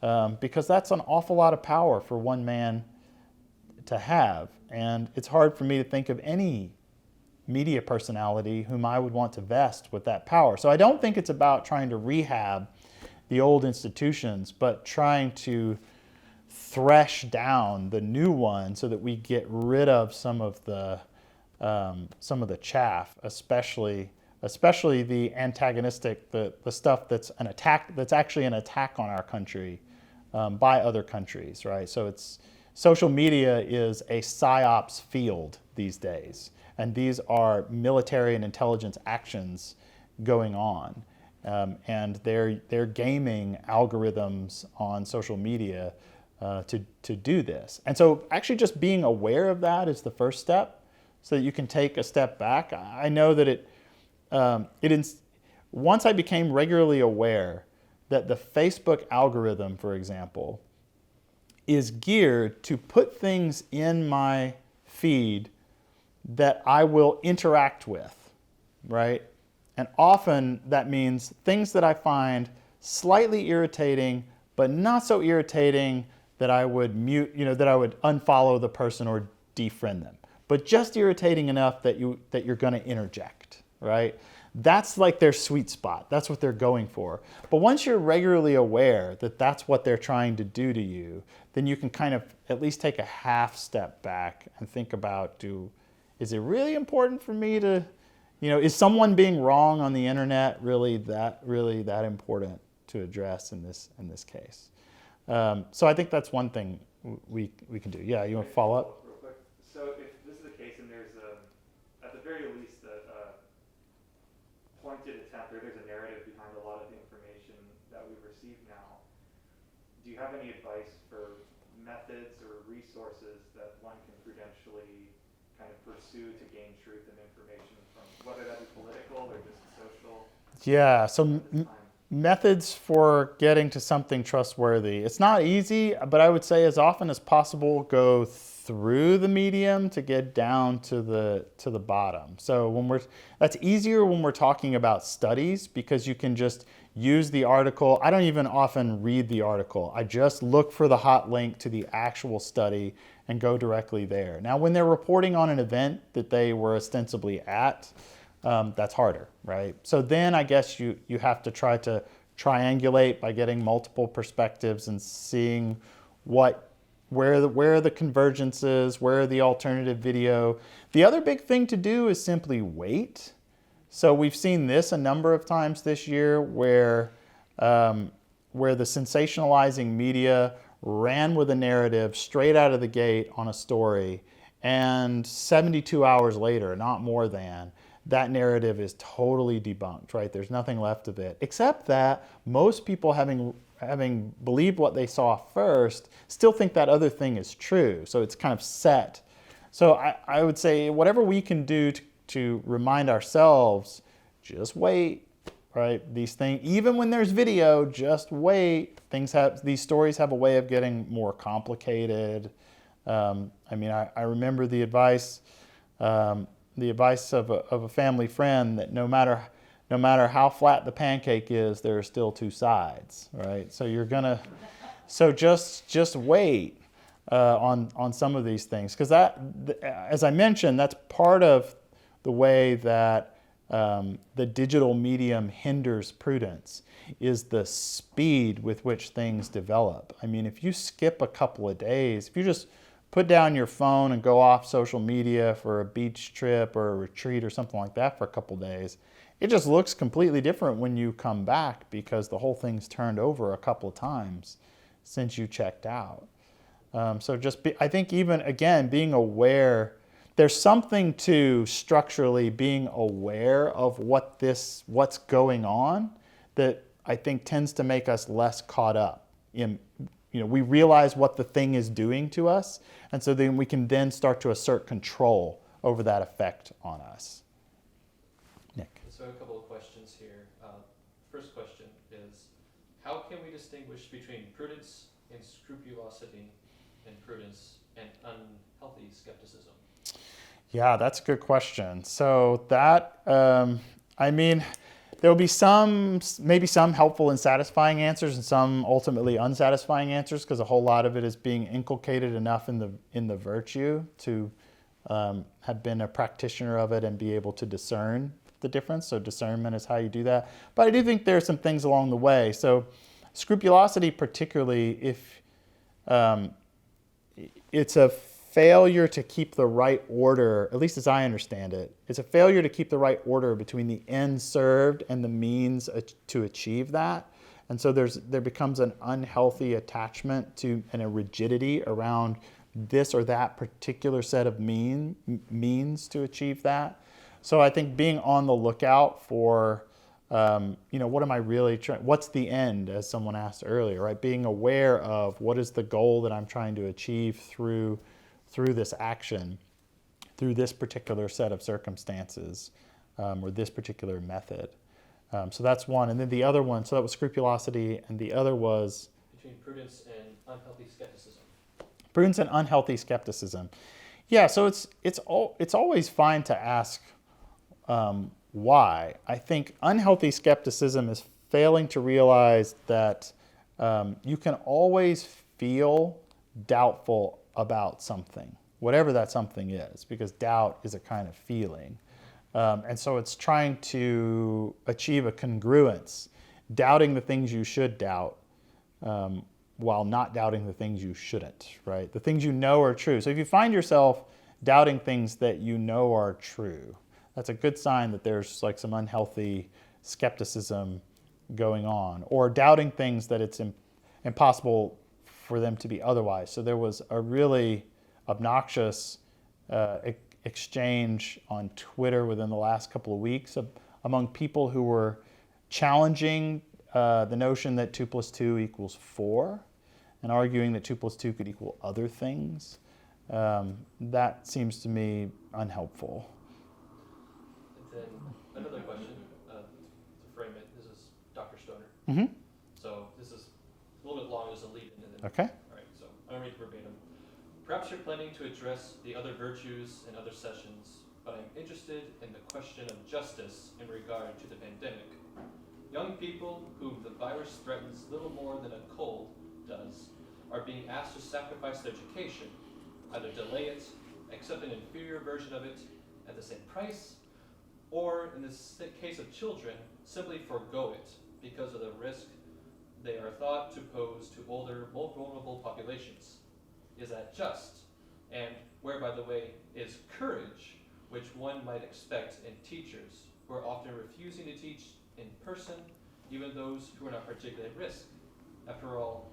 Speaker 1: Because that's an awful lot of power for one man to have. And it's hard for me to think of any media personality whom I would want to vest with that power. So I don't think it's about trying to rehab the old institutions, but trying to thresh down the new one so that we get rid of some of the chaff, especially the antagonistic, the stuff that's an attack, that's actually an attack on our country by other countries, right? So social media is a psyops field these days, and these are military and intelligence actions going on. And they're gaming algorithms on social media to do this. And so actually just being aware of that is the first step, so that you can take a step back. I know that once I became regularly aware that the Facebook algorithm, for example, is geared to put things in my feed that I will interact with. right? And often that means things that I find slightly irritating, but not so irritating that I would mute, that I would unfollow the person or defriend them, but just irritating enough that you're going to interject, right? That's like their sweet spot. That's what they're going for. But once you're regularly aware that that's what they're trying to do to you, then you can kind of at least take a half step back and think about, is it really important for me to, is someone being wrong on the internet really that important to address in this case? So I think that's one thing we can do. Yeah, you want to follow up?
Speaker 7: Real quick. So if this is the case and there's at the very least a pointed attempt, or there's a narrative behind a lot of the information that we've received now, do you have any advice for methods or resources that one can prudentially kind of pursue to gain truth and information from, whether that be political or just social?
Speaker 1: Yeah, so methods for getting to something trustworthy. It's not easy, but I would say as often as possible, go through the medium to get down to the bottom. So that's easier when we're talking about studies, because you can just use the article. I don't even often read the article. I just look for the hot link to the actual study and go directly there. Now, when they're reporting on an event that they were ostensibly at, that's harder, right? So then I guess you have to try to triangulate by getting multiple perspectives and seeing where are the convergences, where are the alternative video. The other big thing to do is simply wait. So we've seen this a number of times this year where the sensationalizing media ran with a narrative straight out of the gate on a story, and 72 hours later, not more than, that narrative is totally debunked, right? There's nothing left of it, except that most people having believed what they saw first still think that other thing is true. So it's kind of set. So I would say whatever we can do to remind ourselves, just wait, right? These things, even when there's video, just wait. These stories have a way of getting more complicated. I remember the advice of a family friend that no matter how flat the pancake is, there are still two sides, right? So just wait on some of these things, because as I mentioned, that's part of the way that the digital medium hinders prudence, is the speed with which things develop. I mean, if you skip a couple of days, if you just put down your phone and go off social media for a beach trip or a retreat or something like that for a couple of days, it just looks completely different when you come back, because the whole thing's turned over a couple of times since you checked out. I think even, again, being aware, there's something to structurally being aware of what's going on that I think tends to make us less caught up in, we realize what the thing is doing to us, and so then we can then start to assert control over that effect on us. Nick.
Speaker 2: So a couple of questions here. First question is, how can we distinguish between prudence and scrupulosity and prudence and unhealthy skepticism?
Speaker 1: Yeah, that's a good question. So that, there will be maybe some helpful and satisfying answers and some ultimately unsatisfying answers, because a whole lot of it is being inculcated enough in the virtue to have been a practitioner of it and be able to discern the difference. So discernment is how you do that. But I do think there are some things along the way. So scrupulosity, particularly if it's a failure to keep the right order, at least as I understand it, it's a failure to keep the right order between the end served and the means to achieve that. And so there becomes an unhealthy attachment to and a rigidity around this or that particular set of means to achieve that. So I think being on the lookout for, what am I really trying, what's the end, as someone asked earlier, right? Being aware of what is the goal that I'm trying to achieve through this action, through this particular set of circumstances, or this particular method. So that's one. And then the other one, so that was scrupulosity, and the other was?
Speaker 2: Between prudence and unhealthy skepticism.
Speaker 1: Prudence and unhealthy skepticism. Yeah, so it's always fine to ask why. I think unhealthy skepticism is failing to realize that you can always feel doubtful about something, whatever that something is, because doubt is a kind of feeling. And so it's trying to achieve a congruence, doubting the things you should doubt while not doubting the things you shouldn't, right? The things you know are true. So if you find yourself doubting things that you know are true, that's a good sign that there's like some unhealthy skepticism going on, or doubting things that it's impossible for them to be otherwise. So there was a really obnoxious exchange on Twitter within the last couple of weeks among people who were challenging the notion that 2 + 2 = 4 and arguing that 2 + 2 could equal other things. That seems to me unhelpful.
Speaker 2: And then another question, to frame it, this is Dr. Stoner.
Speaker 1: Mm-hmm.
Speaker 2: So this is a little bit long as a lead-in. And then,
Speaker 1: Okay.
Speaker 2: All right, so I'm reading verbatim. Perhaps you're planning to address the other virtues in other sessions, but I'm interested in the question of justice in regard to the pandemic. Young people whom the virus threatens little more than a cold does are being asked to sacrifice their education, either delay it, accept an inferior version of it at the same price, or in the case of children, simply forego it because of the risk they are thought to pose to older, more vulnerable populations. Is that just? And where, by the way, is courage, which one might expect in teachers who are often refusing to teach in person, even those who are not particularly at risk? After all,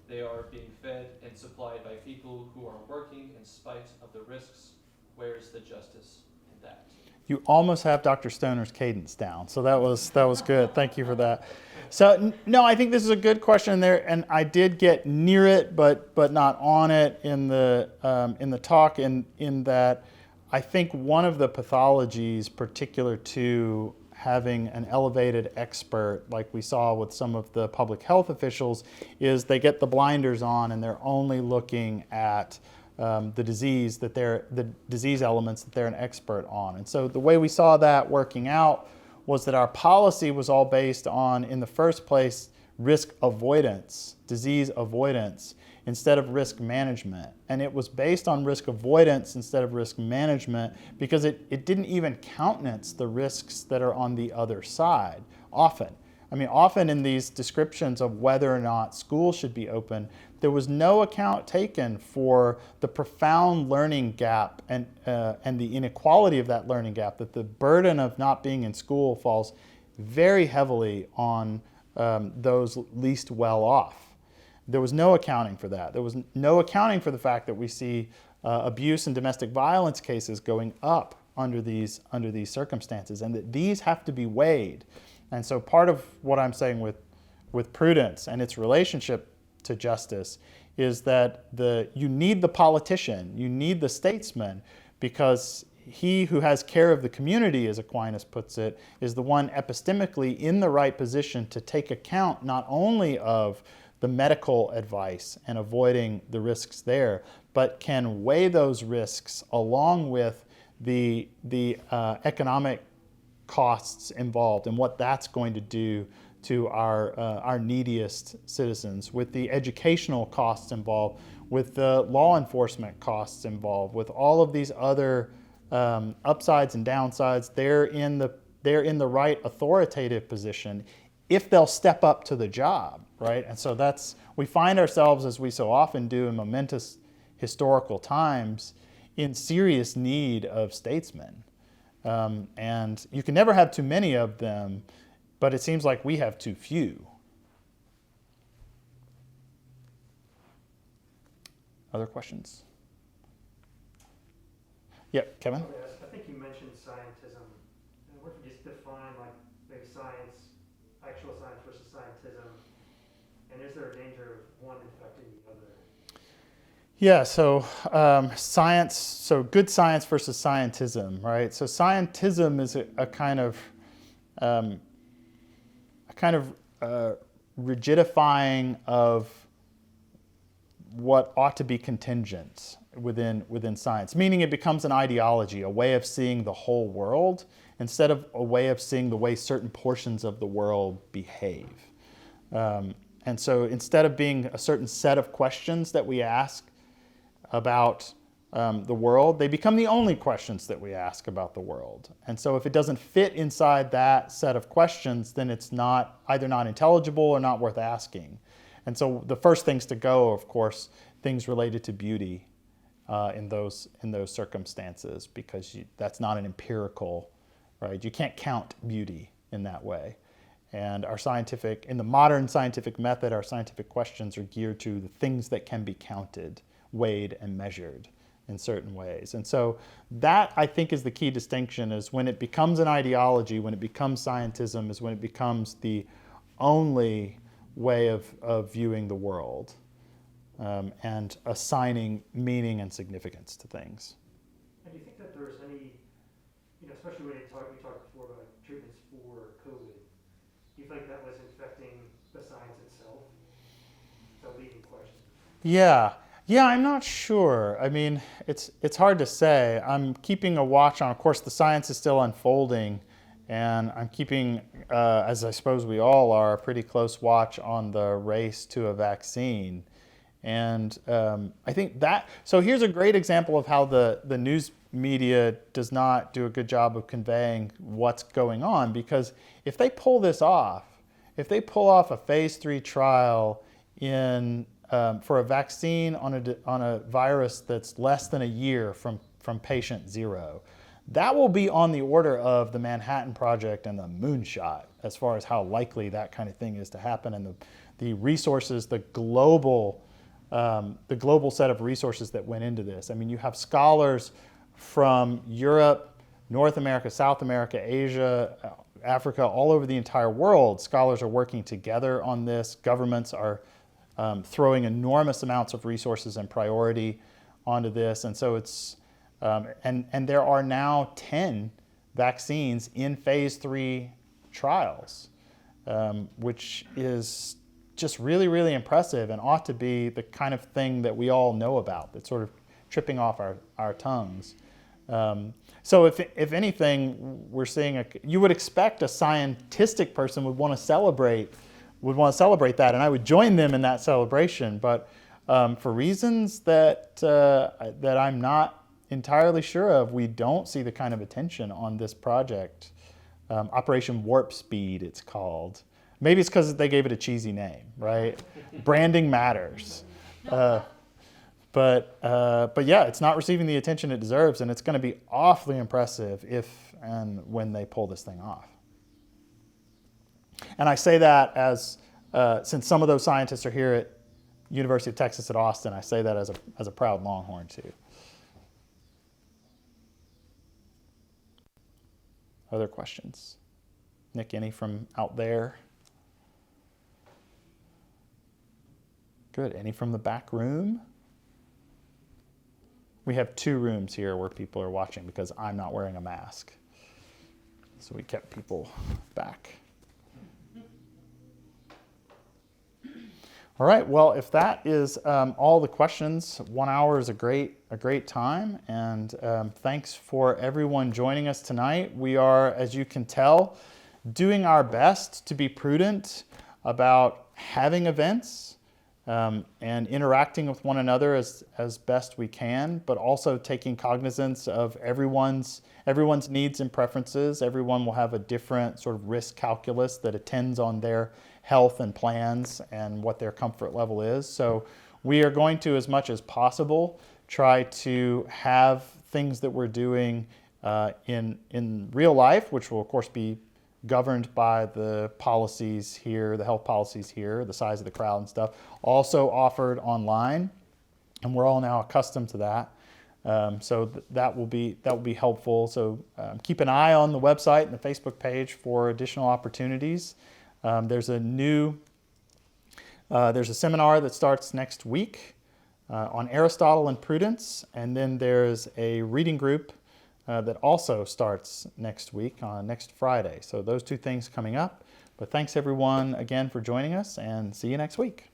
Speaker 2: they are being fed and supplied by people who are working in spite of the risks. Where's the justice in that?
Speaker 1: You almost have Dr. Stoner's cadence down, so that was good. Thank you for that. So no, I think this is a good question there, and I did get near it, but not on it in the talk. In that, I think one of the pathologies particular to having an elevated expert, like we saw with some of the public health officials, is they get the blinders on and they're only looking at the disease elements that they're an expert on. And so the way we saw that working out was that our policy was all based on, in the first place, risk avoidance, disease avoidance, instead of risk management. And it was based on risk avoidance instead of risk management because it didn't even countenance the risks that are on the other side, often. I mean, often in these descriptions of whether or not schools should be open, there was no account taken for the profound learning gap and the inequality of that learning gap, that the burden of not being in school falls very heavily on those least well off. There was no accounting for that. There was no accounting for the fact that we see abuse and domestic violence cases going up under these circumstances, and that these have to be weighed. And so part of what I'm saying with prudence and its relationship to justice is that you need the politician, you need the statesman, because he who has care of the community, as Aquinas puts it, is the one epistemically in the right position to take account not only of the medical advice and avoiding the risks there, but can weigh those risks along with the economic costs involved and what that's going to do to our neediest citizens, with the educational costs involved, with the law enforcement costs involved, with all of these other upsides and downsides. They're in the right authoritative position if they'll step up to the job, right? And so we find ourselves, as we so often do in momentous historical times, in serious need of statesmen. And you can never have too many of them, but it seems like we have too few. Other questions? Yep, Kevin?
Speaker 4: I think you mentioned scientism. And what if you just define like maybe science, actual science versus scientism, and is there a danger of one infecting the other?
Speaker 1: Yeah, so science, so good science versus scientism, right? So scientism is a kind of rigidifying of what ought to be contingent within science, meaning it becomes an ideology, a way of seeing the whole world, instead of a way of seeing the way certain portions of the world behave. And so instead of being a certain set of questions that we ask about the world, they become the only questions that we ask about the world. And so if it doesn't fit inside that set of questions, then it's either not intelligible or not worth asking. And so the first things to go, of course, things related to beauty in those circumstances, because that's not an empirical, right? You can't count beauty in that way. And in the modern scientific method, our scientific questions are geared to the things that can be counted, weighed, and measured in certain ways. And so that, I think, is the key distinction, is when it becomes an ideology, when it becomes scientism, is when it becomes the only way of viewing the world and assigning meaning and significance to things.
Speaker 4: And do you think that there's any, especially when we talked before about treatments for COVID, do you think that was infecting the science itself? It's a leading question.
Speaker 1: Yeah, I'm not sure. I mean, it's hard to say. I'm keeping a watch on, of course, the science is still unfolding, and I'm keeping, as I suppose we all are, a pretty close watch on the race to a vaccine. And I think so here's a great example of how the news media does not do a good job of conveying what's going on, because if they pull this off, if they pull off a phase 3 trial for a vaccine on a virus that's less than a year from patient 0, that will be on the order of the Manhattan Project and the moonshot as far as how likely that kind of thing is to happen, and the resources, the global set of resources that went into this. I mean, you have scholars from Europe, North America, South America, Asia, Africa, all over the entire world. Scholars are working together on this. Governments are throwing enormous amounts of resources and priority onto this. And so it's, and there are now 10 vaccines in phase 3 trials, which is just really, really impressive and ought to be the kind of thing that we all know about, that's sort of tripping off our tongues. So if anything, we're seeing you would expect a scientific person would want to celebrate that, and I would join them in that celebration. But for reasons that I'm not entirely sure of, we don't see the kind of attention on this project. Operation Warp Speed, it's called. Maybe it's because they gave it a cheesy name, right? Branding matters. But yeah, it's not receiving the attention it deserves, and it's going to be awfully impressive if and when they pull this thing off. And I say that as, since some of those scientists are here at University of Texas at Austin, I say that as a proud Longhorn too. Other questions? Nick, any from out there? Good. Any from the back room? We have 2 rooms here where people are watching because I'm not wearing a mask. So we kept people back. All right, well, if that is all the questions, 1 hour is a great time. And thanks for everyone joining us tonight. We are, as you can tell, doing our best to be prudent about having events and interacting with one another as best we can, but also taking cognizance of everyone's needs and preferences. Everyone will have a different sort of risk calculus that attends on their health and plans and what their comfort level is. So we are going to, as much as possible, try to have things that we're doing in real life, which will of course be governed by the policies here, the health policies here, the size of the crowd and stuff, also offered online, and we're all now accustomed to that. So that will be helpful. So keep an eye on the website and the Facebook page for additional opportunities. There's a seminar that starts next week on Aristotle and Prudence, and then there's a reading group that also starts next week on next Friday. So those 2 things coming up. But thanks everyone again for joining us, and see you next week.